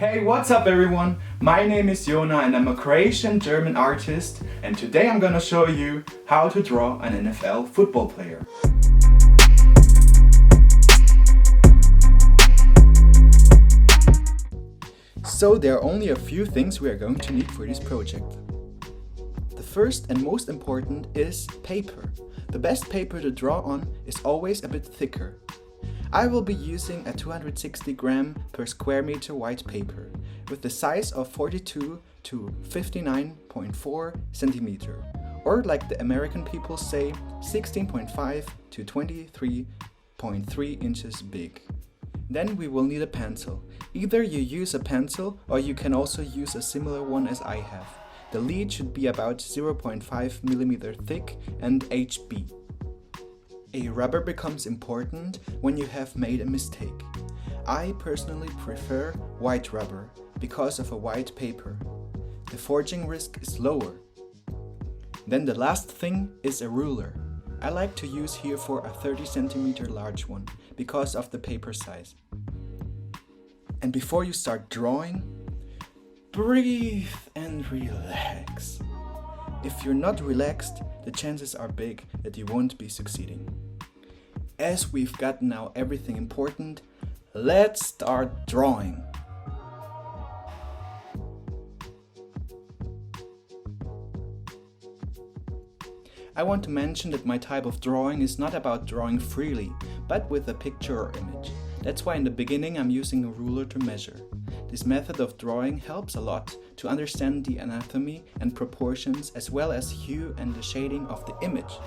Hey, what's up everyone? My name is Jona and I'm a Croatian-German artist, and today I'm gonna show you how to draw an NFL football player. So there are only a few things we are going to need for this project. The first and most important is paper. The best paper to draw on is always a bit thicker. I will be using a 260 gram per square meter white paper with the size of 42 to 59.4 centimeter, or like the American people say, 16.5 to 23.3 inches big. Then we will need a pencil. Either you use a pencil or you can also use a similar one as I have. The lead should be about 0.5 mm thick and HB. A rubber becomes important when you have made a mistake. I personally prefer white rubber because of a white paper. The forging risk is lower. Then the last thing is a ruler. I like to use here for a 30 centimeter large one because of the paper size. And before you start drawing, breathe and relax. If you're not relaxed, the chances are big that you won't be succeeding. As we've got now everything important, let's start drawing. I want to mention that my type of drawing is not about drawing freely, but with a picture or image. That's why in the beginning I'm using a ruler to measure. This method of drawing helps a lot to understand the anatomy and proportions as well as hue and the shading of the image.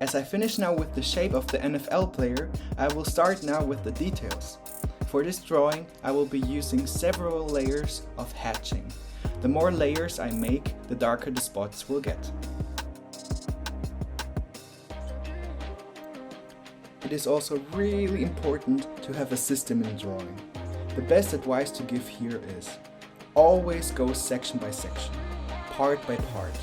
As I finish now with the shape of the NFL player, I will start now with the details. For this drawing, I will be using several layers of hatching. The more layers I make, the darker the spots will get. It is also really important to have a system in drawing. The best advice to give here is always go section by section, part by part.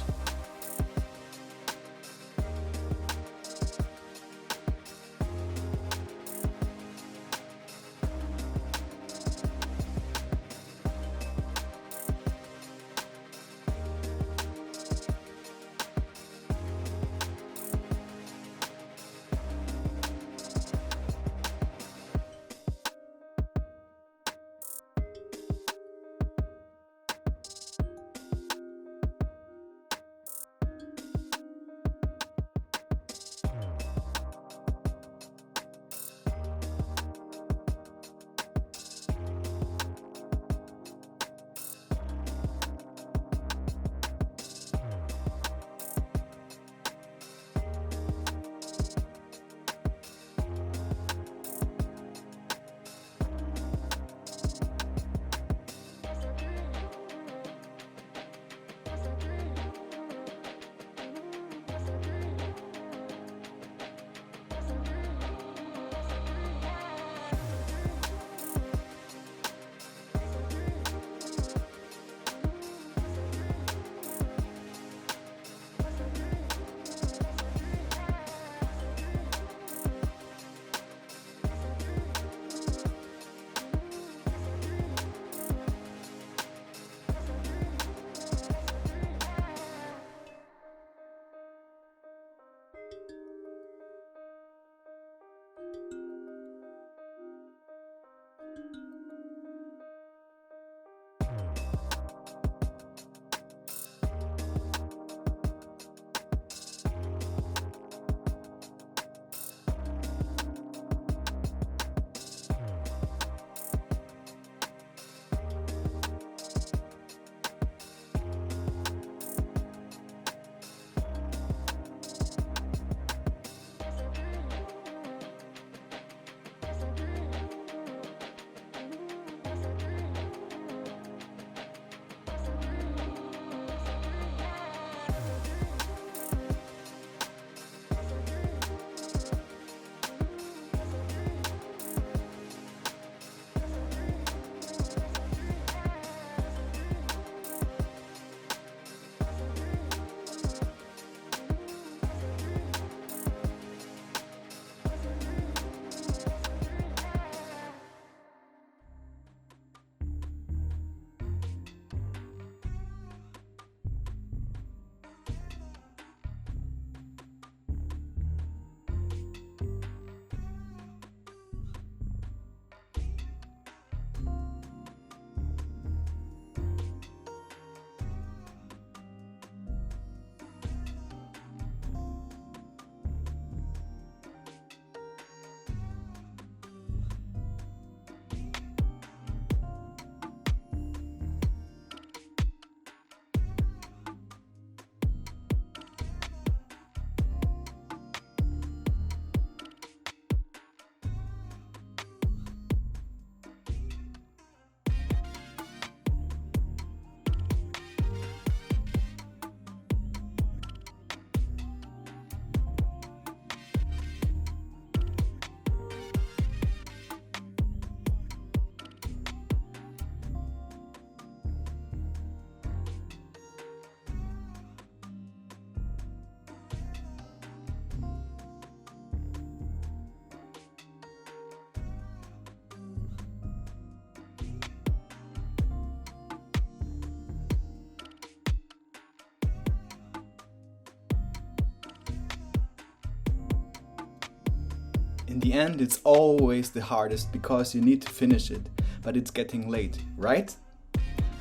In the end, it's always the hardest because you need to finish it, but it's getting late, right?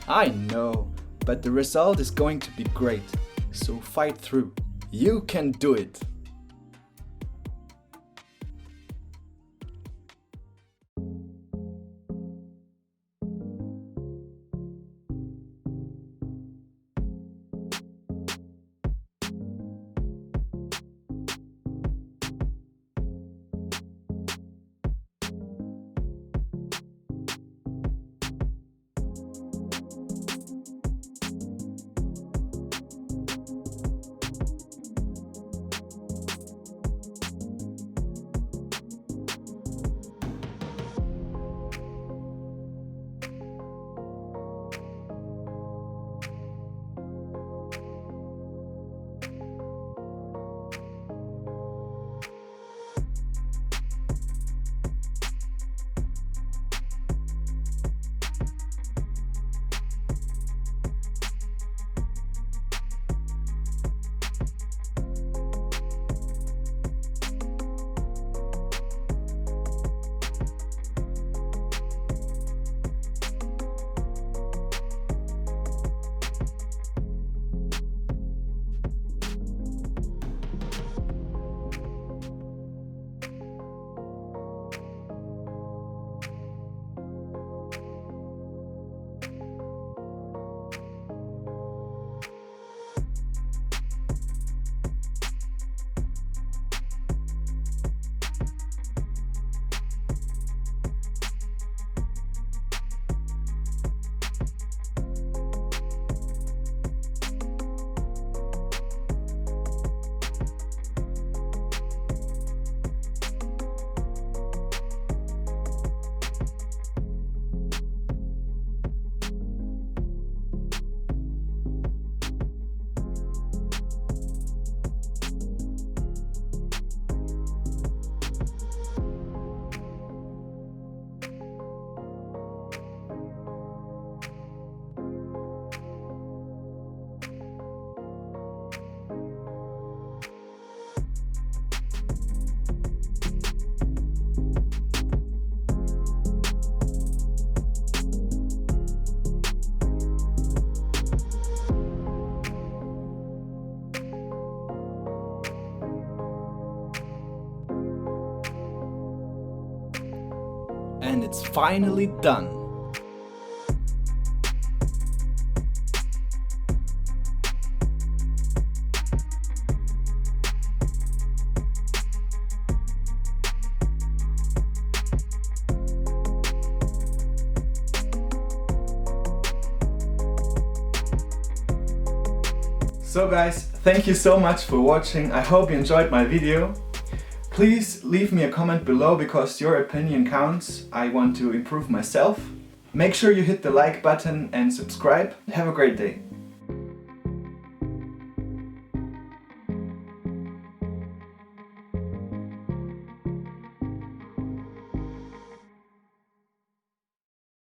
I know, but the result is going to be great, so fight through. You can do it! it's finally done. So guys, thank you so much for watching. I hope you enjoyed my video. Please leave me a comment below because your opinion counts. I want to improve myself. Make sure you hit the like button and subscribe. Have a great day.